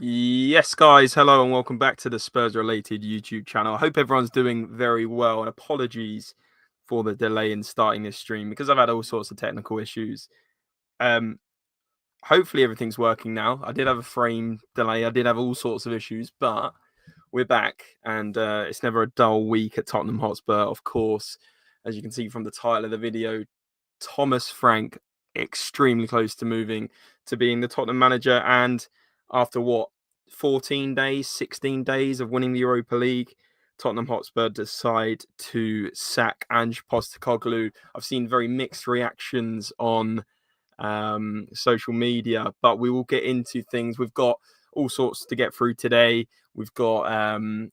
Yes, guys, hello and welcome back to the Spurs-related YouTube channel. I hope everyone's doing very well, and apologies for the delay in starting this stream because I've had all sorts of technical issues. Um, Hopefully everything's working now. I did have a frame delay, I did have all sorts of issues, but we're back, and it's never a dull week at Tottenham Hotspur. Of course, as you can see from the title of the video, Thomas Frank extremely close to moving to being the Tottenham manager. And after what, 14 days, 16 days of winning the Europa League, Tottenham Hotspur decide to sack Ange Postecoglou. I've seen very mixed reactions on social media, but we will get into things. We've got all sorts to get through today. We've got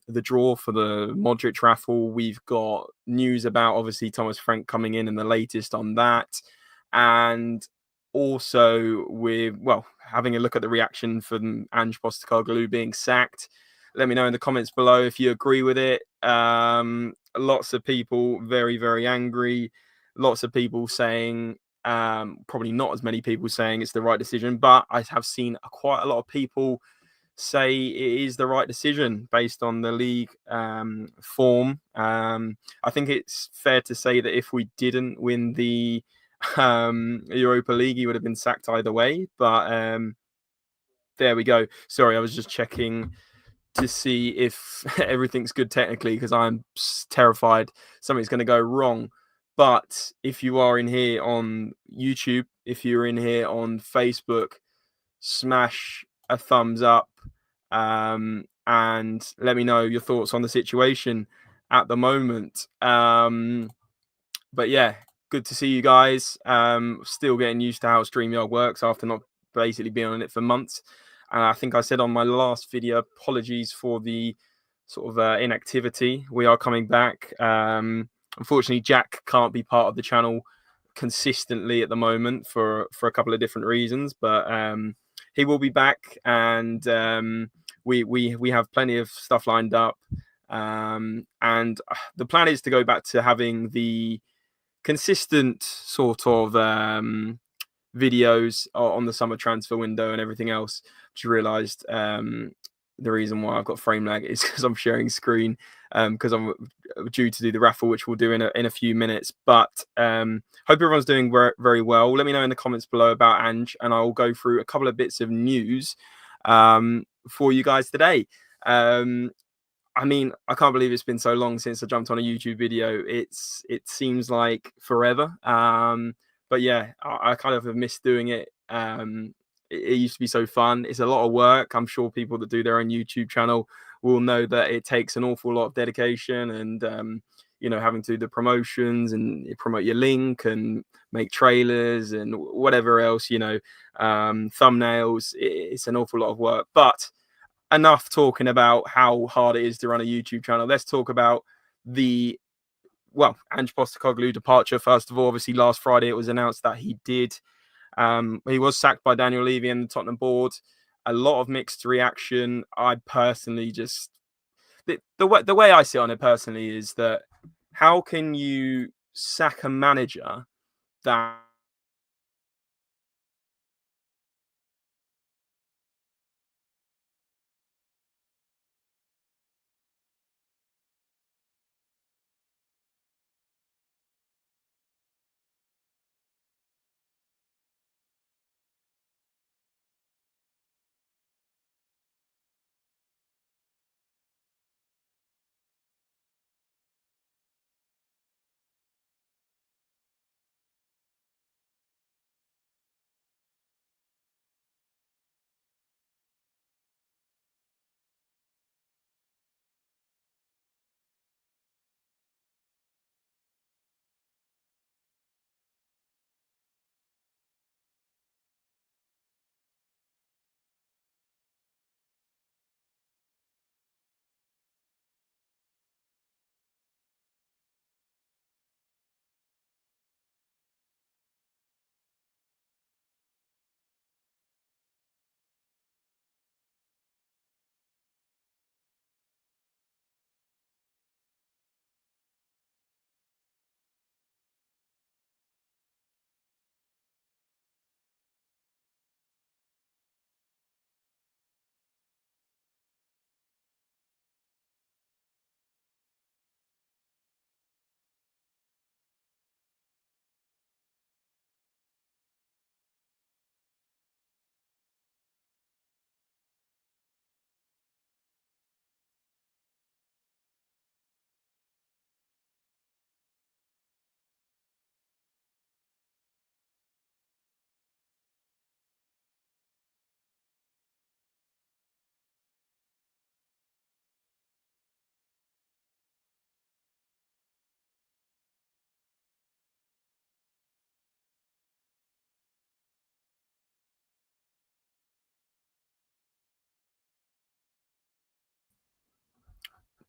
the draw for the Modric raffle. We've got news about obviously Thomas Frank coming in and the latest on that. And also we're having a look at the reaction from Ange Postecoglou being sacked. Let me know in the comments below if you agree with it. Lots of people very, very angry. Lots of people saying probably not as many people saying it's the right decision, but I have seen quite a lot of people say it is the right decision based on the league form. I think it's fair to say that if we didn't win the Europa League, he would have been sacked either way. But there we go. Sorry, I was just checking to see if everything's good technically because I'm terrified something's going to go wrong. But if you are in here on YouTube, if you're in here on Facebook, smash a thumbs up and let me know your thoughts on the situation at the moment. But yeah, good to see you guys. Still getting used to how StreamYard works after not basically being on it for months. And I think I said on my last video, apologies for the sort of inactivity. We are coming back. Unfortunately, Jack can't be part of the channel consistently at the moment for a couple of different reasons, but he will be back, and we have plenty of stuff lined up. And the plan is to go back to having the consistent sort of videos on the summer transfer window and everything else. Just realized the reason why I've got frame lag is because I'm sharing screen because I'm due to do the raffle, which we'll do in a few minutes. But hope everyone's doing very well. Let me know in the comments below about Ange, and I'll go through a couple of bits of news for you guys today. I mean, I can't believe it's been so long since I jumped on a YouTube video. It seems like forever. But yeah, I kind of have missed doing it. It used to be so fun. It's a lot of work. I'm sure people that do their own YouTube channel will know that it takes an awful lot of dedication and having to do the promotions and promote your link and make trailers and whatever else, thumbnails. It's an awful lot of work, but enough talking about how hard it is to run a YouTube channel. Let's talk about the Ange Postecoglou departure. First of all, obviously last Friday it was announced that he was sacked by Daniel Levy and the Tottenham board. A lot of mixed reaction. I personally just the way I sit on it personally is that how can you sack a manager that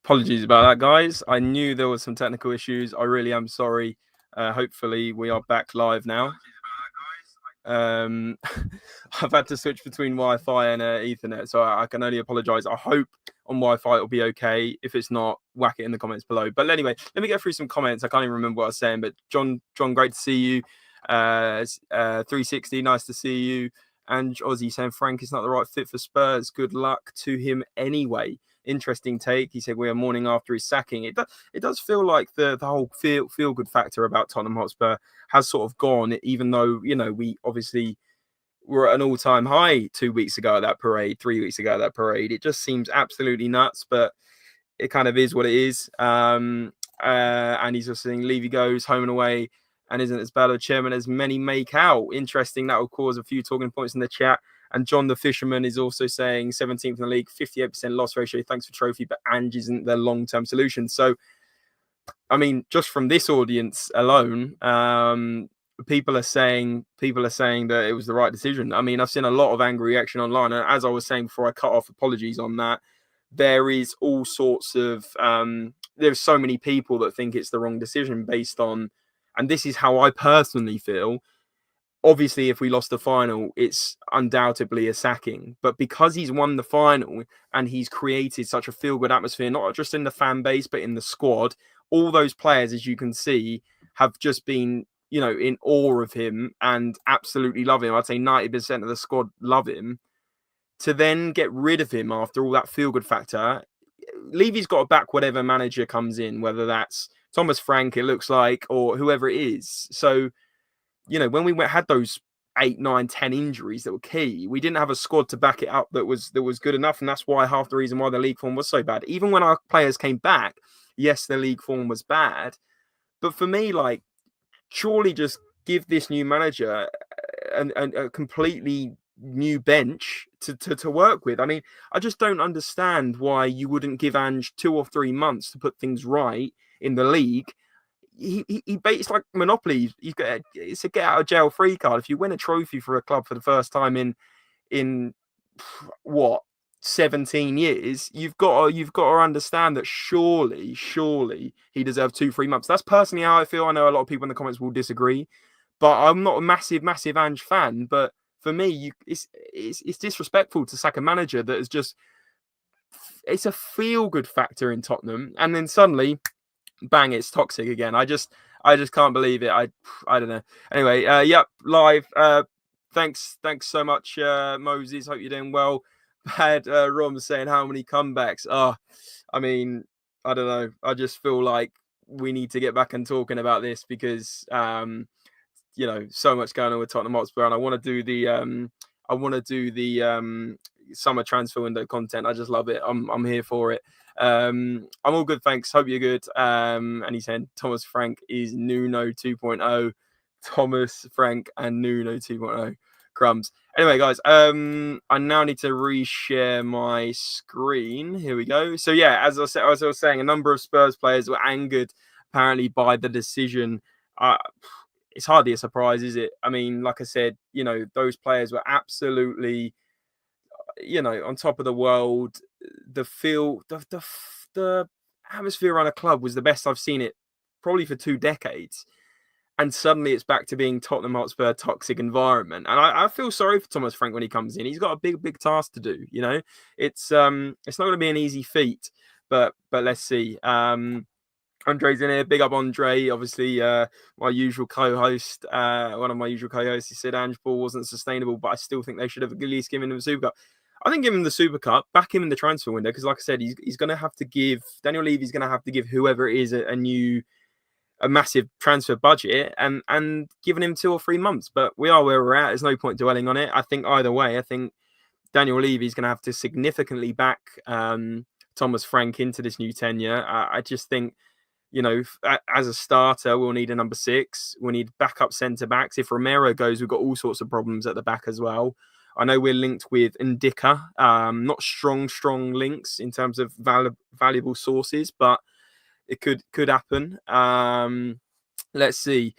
Apologies about that, guys. I knew there was some technical issues. I really am sorry. Hopefully, we are back live now. I've had to switch between Wi-Fi and Ethernet, so I can only apologise. I hope on Wi-Fi it'll be okay. If it's not, whack it in the comments below. But anyway, let me get through some comments. I can't even remember what I was saying, but John, great to see you. 360, nice to see you. Ange Aussie saying Frank is not the right fit for Spurs. Good luck to him anyway. Interesting take. He said we are mourning after his sacking. It does feel like the whole feel good factor about Tottenham Hotspur has sort of gone, even though, you know, we obviously were at an all-time high 2 weeks ago at that parade, 3 weeks ago at that parade. It just seems absolutely nuts, but it kind of is what it is. And he's just saying Levy goes home and away and isn't as bad a chairman as many make out. Interesting. That will cause a few talking points in the chat. And John the Fisherman is also saying 17th in the league, 58% loss ratio. Thanks for trophy, but Ange isn't the long-term solution. So, I mean, just from this audience alone, people are saying that it was the right decision. I mean, I've seen a lot of angry reaction online, and as I was saying before I cut off, apologies on that. There is all sorts of there's so many people that think it's the wrong decision based on, and this is how I personally feel. Obviously, if we lost the final, it's undoubtedly a sacking. But because he's won the final and he's created such a feel-good atmosphere, not just in the fan base, but in the squad, all those players, as you can see, have just been, you know, in awe of him and absolutely love him. I'd say 90% of the squad love him. To then get rid of him after all that feel-good factor, Levy's got to back whatever manager comes in, whether that's Thomas Frank, it looks like, or whoever it is. So, you know, when we had those 8, 9, 10 injuries that were key, we didn't have a squad to back it up that was good enough. And that's why half the reason why the league form was so bad. Even when our players came back, yes, the league form was bad. But for me, like, surely just give this new manager a completely new bench to work with. I mean, I just don't understand why you wouldn't give Ange 2 or 3 months to put things right in the league. It's like Monopoly. It's a get out of jail free card. If you win a trophy for a club for the first time in what 17 years, you've got to understand that surely he deserves 2-3 months. That's personally how I feel. I know a lot of people in the comments will disagree, but I'm not a massive Ange fan. But for me, it's disrespectful to sack a manager that is just, it's a feel good factor in Tottenham, and then suddenly, bang, it's toxic again. I just can't believe it. I don't know. Anyway, yep, live. Thanks so much, Moses. Hope you're doing well. Bad Rom saying how many comebacks. I mean, I don't know. I just feel like we need to get back and talking about this because you know, so much going on with Tottenham Hotspur, and I want to do the summer transfer window content. I just love it. I'm here for it. I'm all good, thanks. Hope you're good. And he's saying Thomas Frank is Nuno 2.0. Thomas Frank and Nuno 2.0. Crumbs. Anyway, guys, I now need to reshare my screen. Here we go. So yeah, as I was saying, a number of Spurs players were angered apparently by the decision. It's hardly a surprise, is it? I mean, like I said, you know, those players were absolutely, you know, on top of the world. The atmosphere around a club was the best I've seen it probably for 2 decades. And suddenly it's back to being Tottenham Hotspur toxic environment. And I feel sorry for Thomas Frank when he comes in. He's got a big task to do, you know. It's not going to be an easy feat, but let's see. Andre's in here. Big up, Andre. Obviously, my usual co-host, one of my usual co-hosts, he said Ange Ball wasn't sustainable, but I still think they should have at least given him the Super Cup. I think give him the Super Cup, back him in the transfer window, because like I said, he's going to have to give, Daniel Levy's going to have to give whoever it is a massive transfer budget and giving him 2 or 3 months. But we are where we're at. There's no point dwelling on it. I think either way, I think Daniel Levy's going to have to significantly back Thomas Frank into this new tenure. I just think, you know, as a starter, we'll need a number 6. We'll need backup centre-backs. If Romero goes, we've got all sorts of problems at the back as well. I know we're linked with Ndicka. Not strong links in terms of valuable sources, but it could happen. Let's see.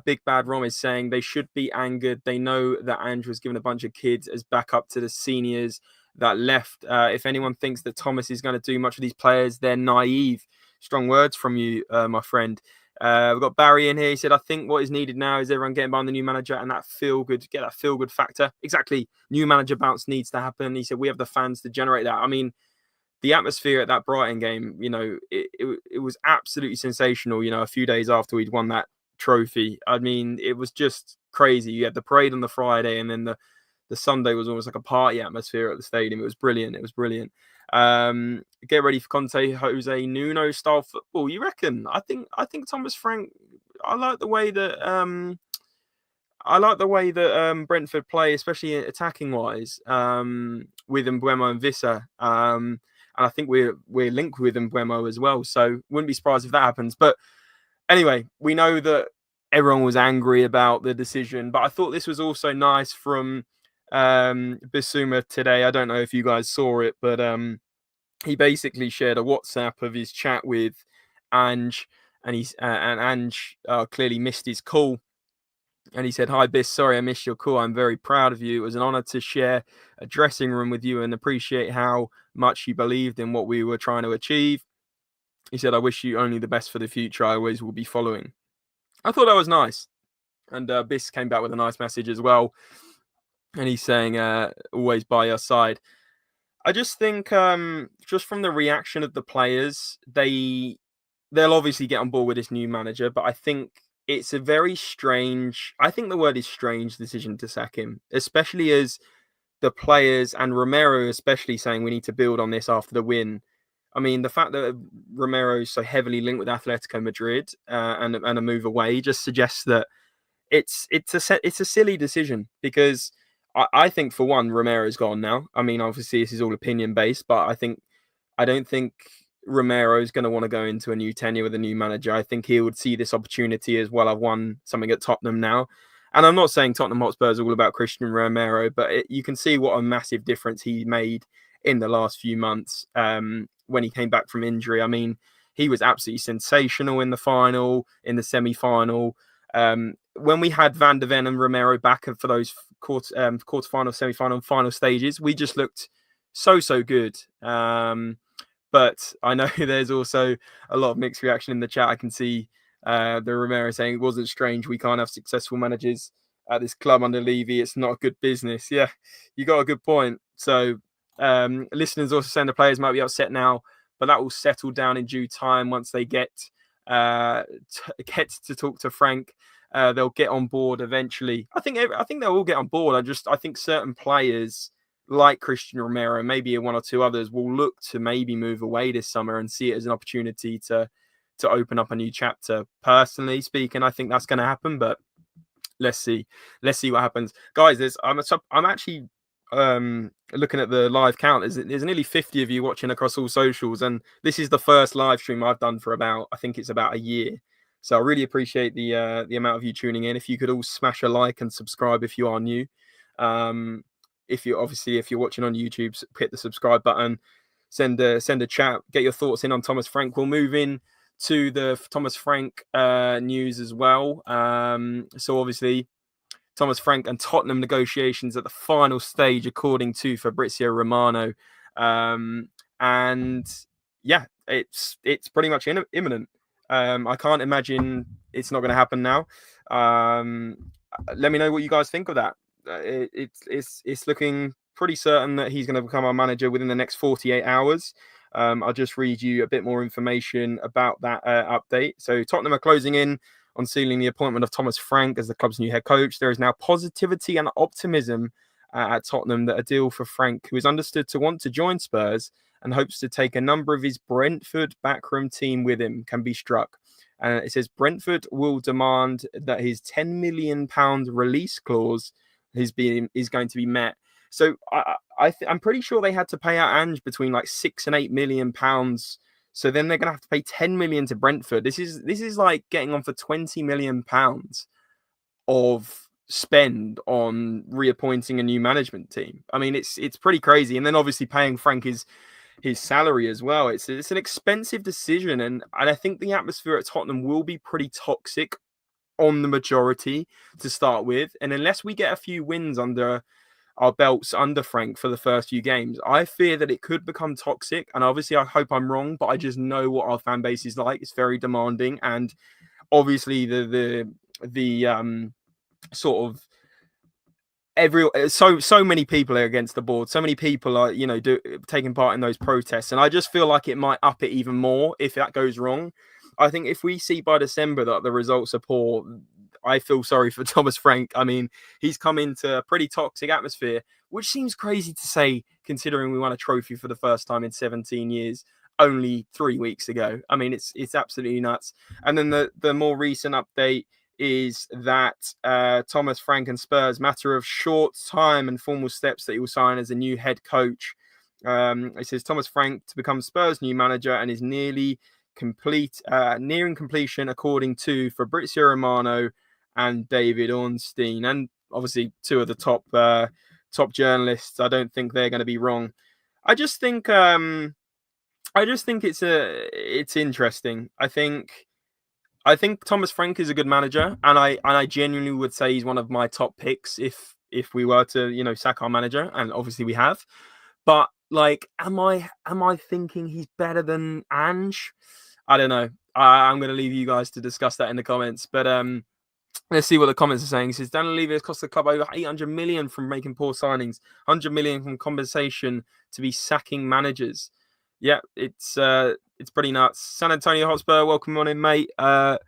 Big Bad Rom is saying they should be angered. They know that Ange was given a bunch of kids as backup to the seniors that left. If anyone thinks that Thomas is going to do much of these players, they're naive. Strong words from you, my friend. We've got Barry in here. He said, I think what is needed now is everyone getting behind the new manager and that get that feel good factor. Exactly. New manager bounce needs to happen. He said, we have the fans to generate that. I mean, the atmosphere at that Brighton game, it was absolutely sensational, a few days after we'd won that trophy. I mean, it was just crazy. You had the parade on the Friday, and then the Sunday was almost like a party atmosphere at the stadium. It was brilliant. Get ready for Conte, Jose Nuno style football. You reckon? I think Thomas Frank. I like the way that Brentford play, especially attacking wise, with Mbeumo and Vissa. And I think we're linked with Mbeumo as well. So wouldn't be surprised if that happens. But anyway, we know that everyone was angry about the decision. But I thought this was also nice from Bissouma today. I don't know if you guys saw it, but he basically shared a WhatsApp of his chat with Ange, and Ange clearly missed his call. And he said, hi, Biss, sorry I missed your call. I'm very proud of you. It was an honor to share a dressing room with you and appreciate how much you believed in what we were trying to achieve. He said, I wish you only the best for the future. I always will be following. I thought that was nice. And Biss came back with a nice message as well. And he's saying, always by your side. I just think just from the reaction of the players, they'll obviously get on board with this new manager, but I think it's a very strange, I think the word is strange, decision to sack him, especially as the players and Romero especially saying we need to build on this after the win. I mean, the fact that Romero is so heavily linked with Atletico Madrid and a move away just suggests that it's a silly decision, because I think, for one, Romero's gone now. I mean, obviously this is all opinion based, but I don't think Romero is going to want to go into a new tenure with a new manager. I think he would see this opportunity as, well, I've won something at Tottenham now. And I'm not saying Tottenham Hotspur is all about Christian Romero, but you can see what a massive difference he made in the last few months when he came back from injury. I mean, he was absolutely sensational in the final, in the semi-final. When we had Van de Ven and Romero back for those quarter-final, semi-final, and final stages, we just looked so good. But I know there's also a lot of mixed reaction in the chat. I can see the Romero saying it wasn't strange. We can't have successful managers at this club under Levy. It's not a good business. Yeah, you got a good point. So listeners also saying the players might be upset now, but that will settle down in due time once they get to talk to Frank. They'll get on board eventually. I think they'll all get on board. I think certain players, like Christian Romero, maybe one or two others, will look to maybe move away this summer and see it as an opportunity to open up a new chapter. Personally speaking, I think that's going to happen, but let's see what happens, guys. I'm actually looking at the live count. There's nearly 50 of you watching across all socials, and this is the first live stream I've done for about a year. So I really appreciate the amount of you tuning in. If you could all smash a like and subscribe if you are new. If you're watching on YouTube, hit the subscribe button, send a chat, get your thoughts in on Thomas Frank. We'll move in to the Thomas Frank news as well. So obviously, Thomas Frank and Tottenham negotiations at the final stage, according to Fabrizio Romano. And yeah, it's pretty much imminent. I can't imagine it's not going to happen now. Let me know what you guys think of that. It's looking pretty certain that he's going to become our manager within the next 48 hours. I'll just read you a bit more information about that update. So Tottenham are closing in on sealing the appointment of Thomas Frank as the club's new head coach. There is now positivity and optimism at Tottenham that a deal for Frank, who is understood to want to join Spurs and hopes to take a number of his Brentford backroom team with him, can be struck. It says Brentford will demand that his £10 million release clause is going to be met. So I'm pretty sure they had to pay out Ange between like £6 and £8 million. So then they're going to have to pay 10 million to Brentford. This is like getting on for 20 million pounds of spend on reappointing a new management team. I mean, it's pretty crazy. And then obviously paying Frank his salary as well. It's an expensive decision, and I think the atmosphere at Tottenham will be pretty toxic on the majority to start with. And unless we get a few wins under our belts under Frank for the first few games. I fear that it could become toxic, and obviously I hope I'm wrong, but I just know what our fan base is like. It's very demanding, and obviously the sort of so many people are against the board. So many people are, taking part in those protests, and I just feel like it might up it even more if that goes wrong. I think if we see by December that the results are poor, I feel sorry for Thomas Frank. I mean, he's come into a pretty toxic atmosphere, which seems crazy to say considering we won a trophy for the first time in 17 years only 3 weeks ago. I mean, it's absolutely nuts. And then the more recent update is that Thomas Frank and Spurs, matter of short time and formal steps that he will sign as a new head coach. It says Thomas Frank to become Spurs' new manager and is nearing completion, according to Fabrizio Romano and David Ornstein, and obviously two of the top journalists. I don't think they're going to be wrong. I just think it's interesting. I think Thomas Frank is a good manager, and I genuinely would say he's one of my top picks if we were to sack our manager, and obviously we have. But like, am I thinking he's better than Ange? I don't know. I'm going to leave you guys to discuss that in the comments. But let's see what the comments are saying. It says Daniel Levy has cost the club over 800 million from making poor signings, 100 million from compensation to be sacking managers. Yeah, it's pretty nuts. San Antonio Hotspur, welcome on in, mate. Trying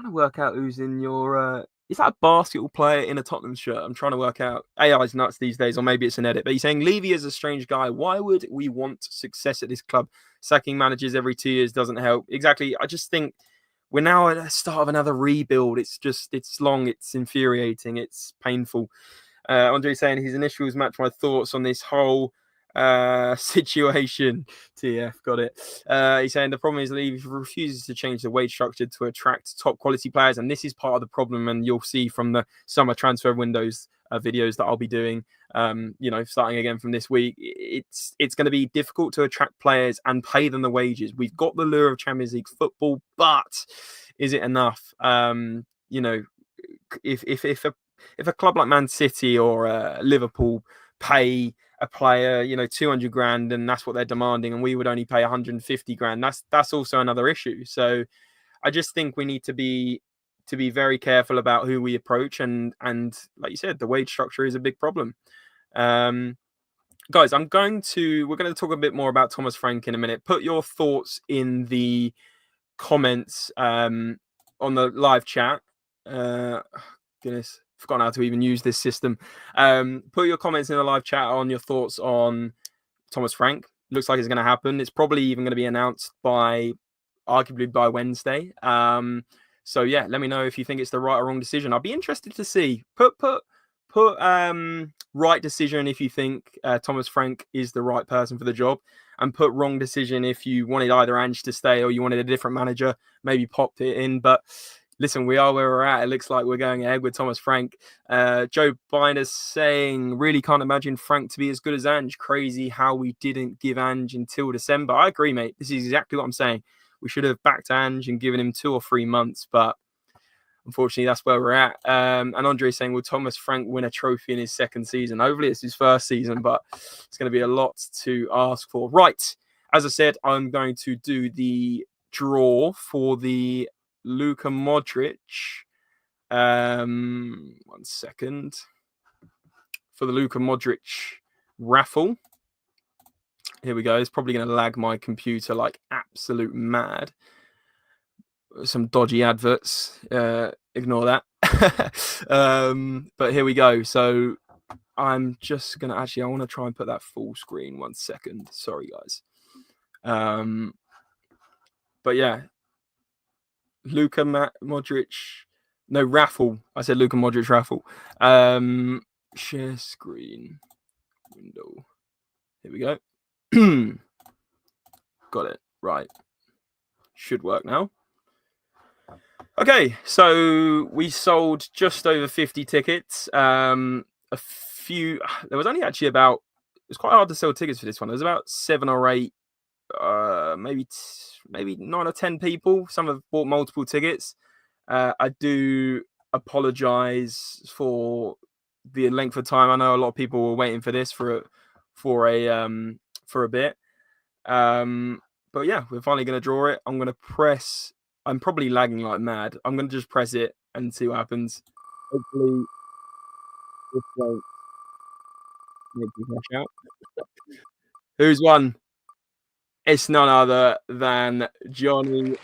to work out who's in your. Is that a basketball player in a Tottenham shirt? I'm trying to work out. AI is nuts these days, or maybe it's an edit. But he's saying Levy is a strange guy. Why would we want success at this club? Sacking managers every 2 years doesn't help. Exactly. I just think we're now at the start of another rebuild. It's long. It's infuriating. It's painful. Andre saying his initials match my thoughts on this whole situation. TF got it. He's saying the problem is Levy refuses to change the wage structure to attract top quality players, and this is part of the problem. And you'll see from the summer transfer windows videos that I'll be doing, starting again from this week, it's going to be difficult to attract players and pay them the wages. We've got the lure of Champions League football, but is it enough? If a club like Man City or Liverpool pay a player 200 grand and that's what they're demanding, and we would only pay 150 grand, that's also another issue. So I just think we need to be very careful about who we approach, and like you said, the wage structure is a big problem. Guys, we're going to talk a bit more about Thomas Frank in a minute. Put your thoughts in the comments on the live chat. Goodness, forgotten how to even use this system. Put your comments in the live chat on your thoughts on Thomas Frank. Looks like it's going to happen. It's probably even going to be announced arguably by Wednesday. So yeah, let me know if you think it's the right or wrong decision. I'll be interested to see. Put right decision if you think Thomas Frank is the right person for the job, and put wrong decision if you wanted either Ange to stay or you wanted a different manager. Maybe popped it in, but listen, we are where we're at. It looks like we're going ahead with Thomas Frank. Joe Biner's saying, really can't imagine Frank to be as good as Ange. Crazy how we didn't give Ange until December. I agree, mate. This is exactly what I'm saying. We should have backed Ange and given him 2 or 3 months, but unfortunately, that's where we're at. And Andre saying, will Thomas Frank win a trophy in his second season? Hopefully, it's his first season, but it's going to be a lot to ask for. Right. As I said, I'm going to do the draw for the Luka Modric. 1 second. For the Luka Modric raffle. Here we go. It's probably going to lag my computer like absolute mad. Some dodgy adverts. Ignore that. But here we go. So I'm just going to I want to try and put that full screen. 1 second. Sorry, guys. But yeah. Luka Modric. No, raffle. I said Luka Modric raffle. Share screen. Window. Here we go. Got it. Right. Should work now. Okay, so we sold just over 50 tickets. There was only actually it was quite hard to sell tickets for this one. There was about 7 or 8, maybe 9 or 10 people. Some have bought multiple tickets. I do apologize for the length of time. I know a lot of people were waiting for this for a bit. But yeah, we're finally going to draw it. I'm going to press. I'm probably lagging like mad. I'm going to just press it and see what happens. Hopefully, this won't make me crash out. Who's won? It's none other than Johnny.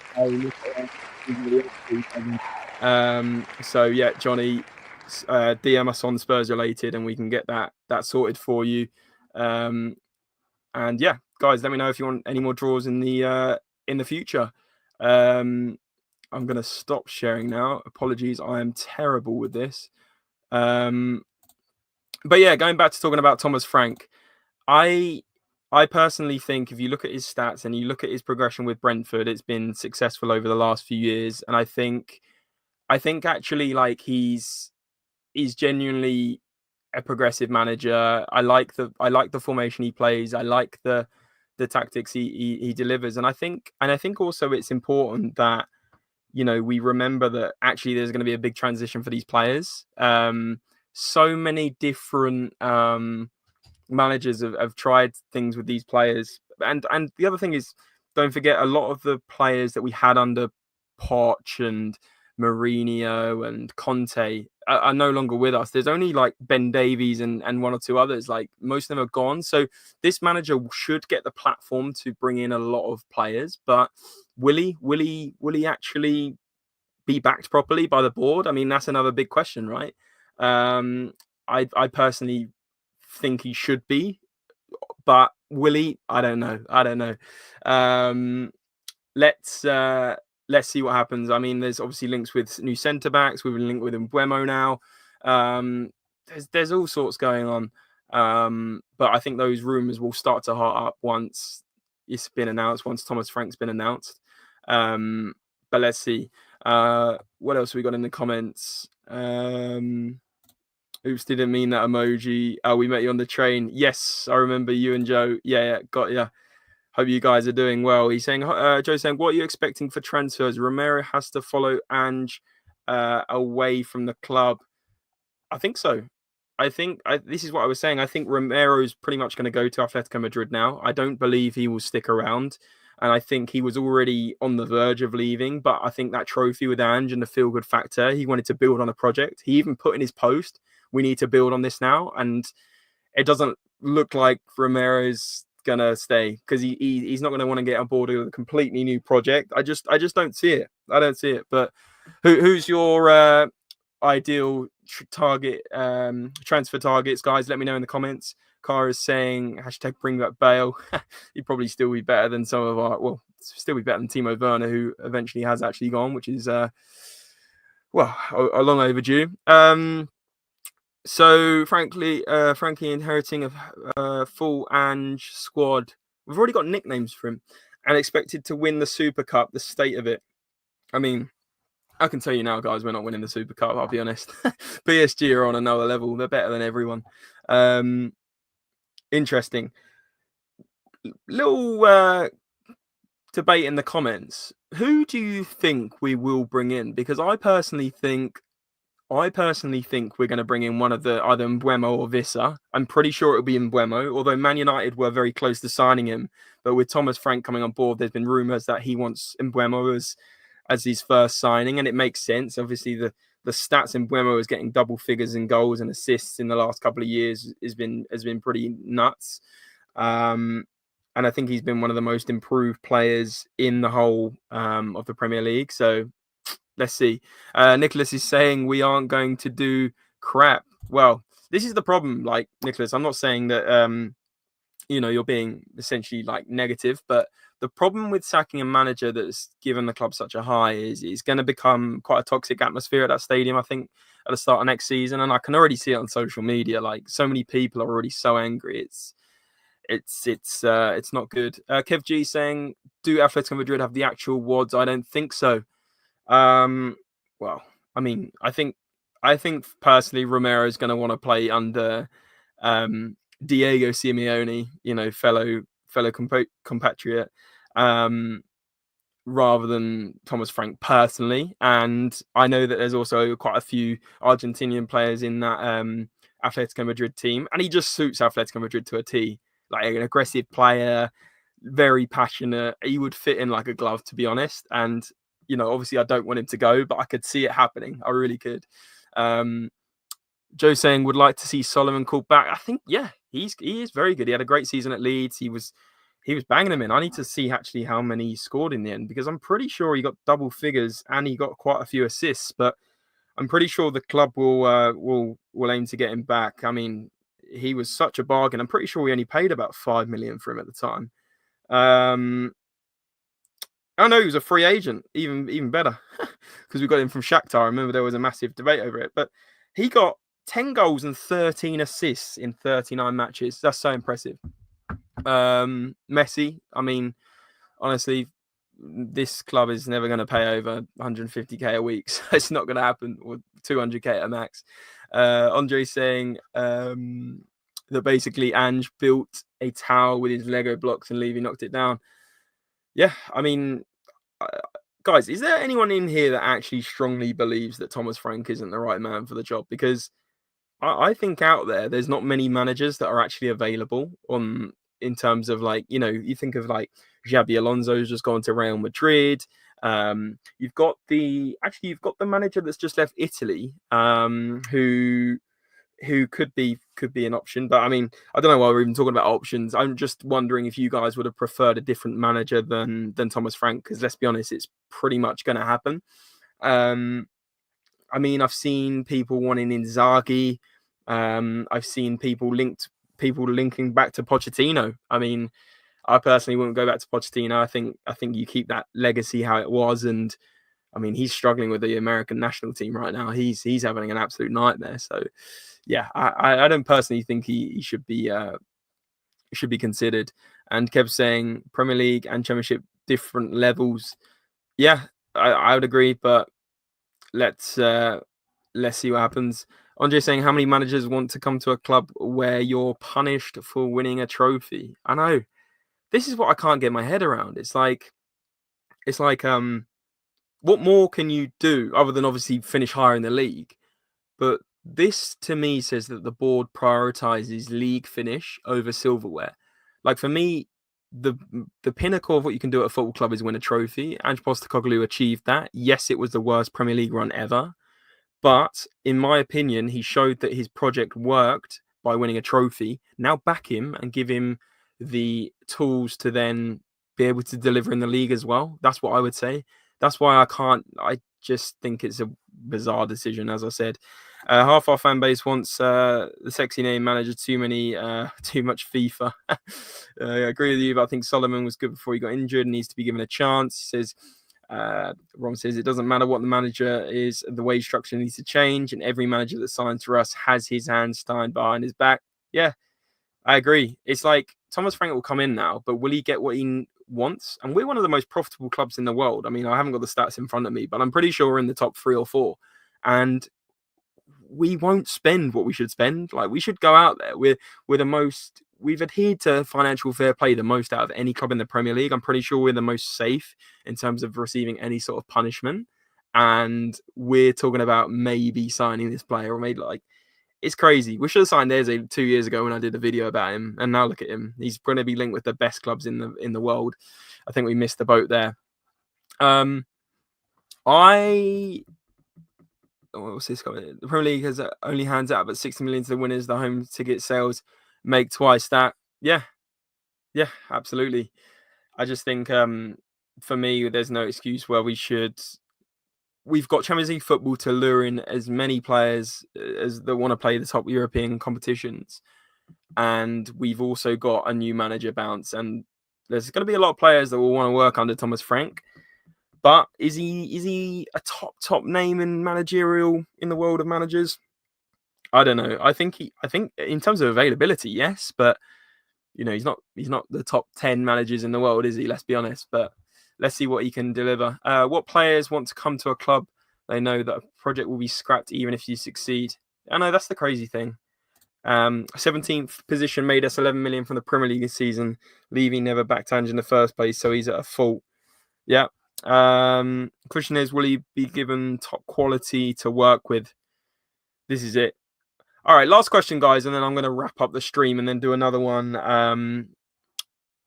So yeah, Johnny, DM us on SpursRelated, and we can get that sorted for you. And yeah, guys, let me know if you want any more draws in the future. I'm gonna stop sharing now. Apologies, I am terrible with this. But yeah, going back to talking about Thomas Frank, I personally think if you look at his stats and you look at his progression with Brentford, it's been successful over the last few years, and I think actually like he's genuinely a progressive manager. I like the formation he plays. I like the tactics he delivers, and I think also it's important that we remember that actually there's going to be a big transition for these players. So many different managers have tried things with these players, and the other thing is, don't forget a lot of the players that we had under Poch and Mourinho and Conte are no longer with us. There's only like Ben Davies and one or two others. Like most of them are gone. So this manager should get the platform to bring in a lot of players, but will he actually be backed properly by the board? I mean, that's another big question, right? I personally think he should be, but will he? I don't know. Let's see what happens. I mean, there's obviously links with new centre backs. We've been linked with Mbeumo now. There's all sorts going on. But I think those rumours will start to heart up once it's been announced, once Thomas Frank's been announced. But let's see. What else we got in the comments? Oops, didn't mean that emoji. Oh, we met you on the train. Yes, I remember you and Joe. Yeah, got ya. Hope you guys are doing well. He's saying, Joe's saying, what are you expecting for transfers? Romero has to follow Ange away from the club. I think so. This is what I was saying. I think Romero's pretty much going to go to Atletico Madrid now. I don't believe he will stick around. And I think he was already on the verge of leaving. But I think that trophy with Ange and the feel-good factor, he wanted to build on a project. He even put in his post, we need to build on this now. And it doesn't look like Romero's going to stay because he's not going to want to get on board with a completely new project. I just don't see it. I don't see it. But who's your ideal target transfer targets, guys? Let me know in the comments. Cara is saying hashtag bring back Bale. He'd probably still be better than some of our, well, still be better than Timo Werner, who eventually has actually gone, which is a long overdue. So frankly, Frankie inheriting a full Ange squad. We've already got nicknames for him, and expected to win the Super Cup. The state of it. I mean, I can tell you now, guys, we're not winning the Super Cup. I'll be honest. PSG are on another level. They're better than everyone. Interesting. Little debate in the comments. Who do you think we will bring in? Because I personally think we're going to bring in one of the either Mbeumo or Vissa. I'm pretty sure it'll be Mbeumo, although Man United were very close to signing him. But with Thomas Frank coming on board, there's been rumours that he wants Mbeumo as his first signing, and it makes sense. Obviously, the stats in Mbeumo is getting double figures in goals and assists in the last couple of years has been pretty nuts. And I think he's been one of the most improved players in the whole of the Premier League. So let's see. Nicholas is saying we aren't going to do crap. Well, this is the problem. Like, Nicholas, I'm not saying that you're being essentially like negative, but the problem with sacking a manager that's given the club such a high is it's going to become quite a toxic atmosphere at that stadium, I think, at the start of next season. And I can already see it on social media. Like, so many people are already so angry. It's not good. Kev G saying, do Atletico Madrid have the actual wads? I don't think so. Well, I mean, I think personally Romero is going to want to play under Diego Simeone, fellow compatriot, rather than Thomas Frank personally. And I know that there's also quite a few Argentinian players in that Atletico Madrid team, and he just suits Atletico Madrid to a T. Like an aggressive player, very passionate. He would fit in like a glove, to be honest. And obviously, I don't want him to go, but I could see it happening. I really could. Joe saying would like to see Solomon called back. I think, yeah, he is very good. He had a great season at Leeds. He was banging them in. I need to see actually how many he scored in the end, because I'm pretty sure he got double figures and he got quite a few assists. But I'm pretty sure the club will aim to get him back. I mean, he was such a bargain. I'm pretty sure we only paid about 5 million for him at the time. I know he was a free agent, even better, because we got him from Shakhtar. I remember there was a massive debate over it, but he got 10 goals and 13 assists in 39 matches. That's so impressive. Messi, I mean, honestly, this club is never going to pay over 150k a week, so it's not going to happen, or 200k at a max. Andre saying that basically Ange built a tower with his Lego blocks and Levy knocked it down. Yeah, I mean, guys, is there anyone in here that actually strongly believes that Thomas Frank isn't the right man for the job? Because I think out there's not many managers that are actually available in terms of, like, you think of like Xabi Alonso's just gone to Real Madrid. You've got the manager that's just left Italy, who could be an option. But I mean, I don't know why we're even talking about options. I'm just wondering if you guys would have preferred a different manager than Thomas Frank, because let's be honest, it's pretty much going to happen. I mean, I've seen people wanting Inzaghi. I've seen people linking back to Pochettino. I mean, I personally wouldn't go back to Pochettino. I think you keep that legacy how it was. And I mean, he's struggling with the American national team right now. He's having an absolute nightmare. So yeah, I don't personally think he should be considered. And Kev saying Premier League and Championship different levels. Yeah, I would agree, but let's see what happens. Andre saying, how many managers want to come to a club where you're punished for winning a trophy? I know. This is what I can't get my head around. It's like what more can you do other than obviously finish higher in the league? But this to me says that the board prioritizes league finish over silverware. Like, for me, the pinnacle of what you can do at a football club is win a trophy. Ange Postecoglou achieved that. Yes, it was the worst Premier League run ever. But in my opinion, he showed that his project worked by winning a trophy. Now back him and give him the tools to then be able to deliver in the league as well. That's what I would say. That's why I just think it's a bizarre decision, as I said. Half our fan base wants the sexy name manager too much FIFA. I agree with you, but I think Solomon was good before he got injured and needs to be given a chance. He says, Ron says, it doesn't matter what the manager is, the wage structure needs to change, and every manager that signs for us has his hands tied behind his back. Yeah, I agree. It's like Thomas Frank will come in now, but will he get what he wants? And we're one of the most profitable clubs in the world. I mean, I haven't got the stats in front of me, but I'm pretty sure we're in the top 3 or 4. And we won't spend what we should spend. Like, we should go out there. We're the most. We've adhered to financial fair play the most out of any club in the Premier League. I'm pretty sure we're the most safe in terms of receiving any sort of punishment. And we're talking about maybe signing this player, or maybe, like, it's crazy. We should have signed Eze 2 years ago when I did a video about him, and now look at him. He's going to be linked with the best clubs in the world. I think we missed the boat there. What's this coming? The Premier League has only hands out about 60 million to the winners. The home ticket sales make twice that. Yeah, absolutely. I just think for me, there's no excuse where we've got Champions League football to lure in as many players as that want to play the top European competitions. And we've also got a new manager bounce. And there's going to be a lot of players that will want to work under Thomas Frank. But is he a top name in managerial in the world of managers? I don't know. I think in terms of availability, yes, but he's not the top 10 managers in the world, is he? Let's be honest. But let's see what he can deliver. What players want to come to a club they know that a project will be scrapped even if you succeed? I know that's the crazy thing. 17th position made us 11 million from the Premier League this season. Levy never backed Ange in the first place, so he's at a fault. Yeah. Question is, will he be given top quality to work with? This is it. All right, last question, guys, and then I'm going to wrap up the stream and then do another one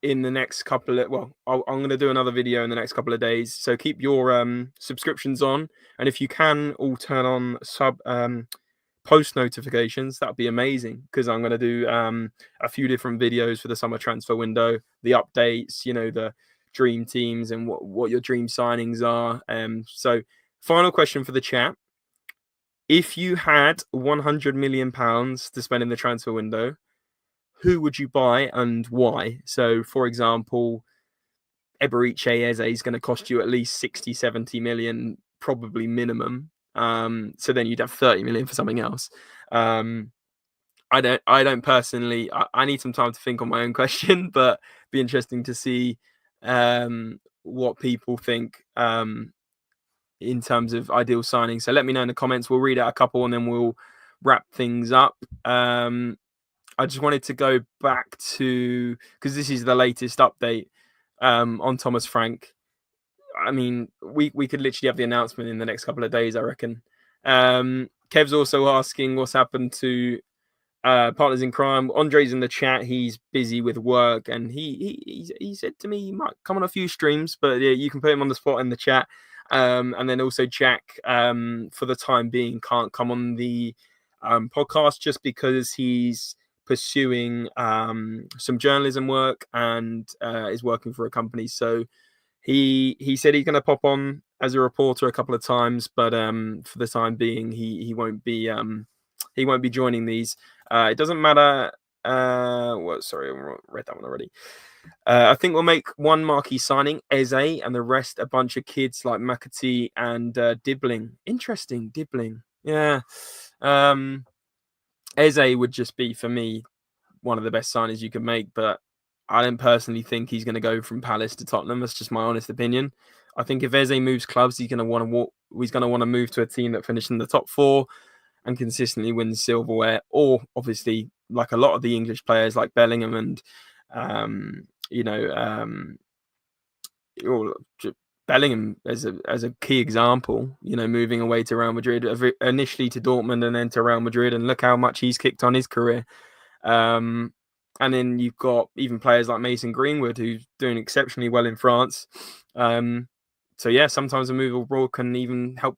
in the next couple of, I'm going to do another video in the next couple of days. So keep your subscriptions on, and if you can, all turn on post notifications. That'd be amazing, because I'm going to do a few different videos for the summer transfer window, the updates, the dream teams and what your dream signings are. So final question for the chat. If you had £100 million to spend in the transfer window, who would you buy and why? So, for example, Eberechi Eze is going to cost you at least 60, 70 million, probably minimum. So then you'd have 30 million for something else. I don't personally, I need some time to think on my own question, but be interesting to see what people think in terms of ideal signing. So let me know in the comments. We'll read out a couple and then we'll wrap things up. I just wanted to go back to, because this is the latest update on Thomas Frank. I mean, we could literally have the announcement in the next couple of days, I reckon. Kev's also asking what's happened to partners in crime. Andre's in the chat. He's busy with work, and he said to me he might come on a few streams, but yeah, you can put him on the spot in the chat. And then also Jack, for the time being, can't come on the podcast just because he's pursuing some journalism work and is working for a company. So he said he's going to pop on as a reporter a couple of times, but for the time being, he won't be joining these. It doesn't matter. Sorry, I read that one already. I think we'll make one marquee signing, Eze, and the rest a bunch of kids like McAtee and Dibbling. Interesting, Dibbling. Yeah. Eze would just be, for me, one of the best signings you could make, but I don't personally think he's going to go from Palace to Tottenham. That's just my honest opinion. I think if Eze moves clubs, he's going to want to move to a team that finishes in the top 4 and consistently wins silverware, or obviously like a lot of the English players like Bellingham and Bellingham as a key example, moving away to Real Madrid, initially to Dortmund and then to Real Madrid, and look how much he's kicked on his career. And then you've got even players like Mason Greenwood, who's doing exceptionally well in France. So yeah, sometimes a move abroad can even help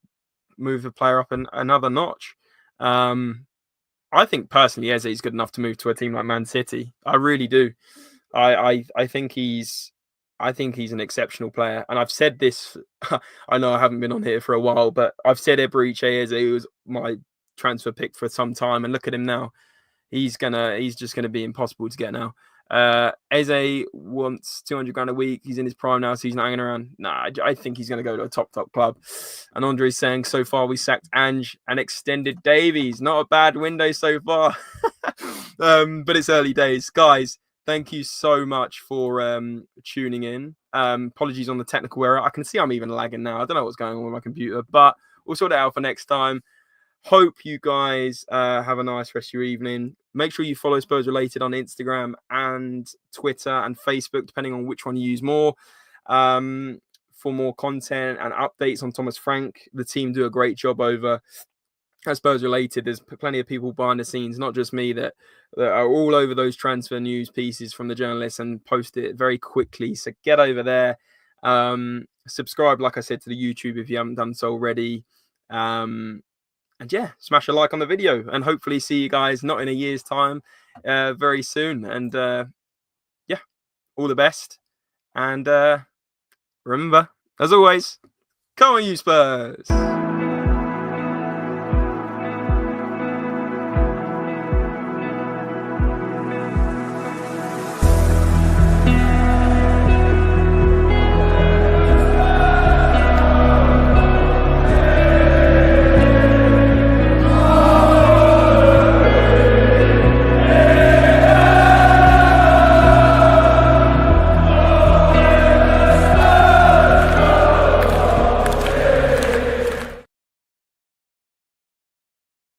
move a player up another notch. I think personally Eze is good enough to move to a team like Man City. I really do. I think he's an exceptional player, and I've said this. I know I haven't been on here for a while, but I've said Eberechi Eze was my transfer pick for some time, and look at him now. He's just gonna be impossible to get now. Eze wants 200 grand a week. He's in his prime now, so he's not hanging around. Nah, I think he's going to go to a top club. And Andre's saying, so far we sacked Ange and extended Davies. Not a bad window so far. But it's early days. Guys, thank you so much for tuning in. Apologies on the technical error. I can see I'm even lagging now. I don't know what's going on with my computer, but we'll sort it out for next time. Hope you guys have a nice rest of your evening. Make sure you follow SpursRelated on Instagram and Twitter and Facebook, depending on which one you use more, for more content and updates on Thomas Frank. The team do a great job over at SpursRelated. There's plenty of people behind the scenes, not just me, that are all over those transfer news pieces from the journalists and post it very quickly. So get over there. Subscribe, like I said, to the YouTube if you haven't done so already. And yeah, smash a like on the video, and hopefully see you guys not in a year's time, very soon. And yeah, all the best. And remember, as always, come on, you Spurs.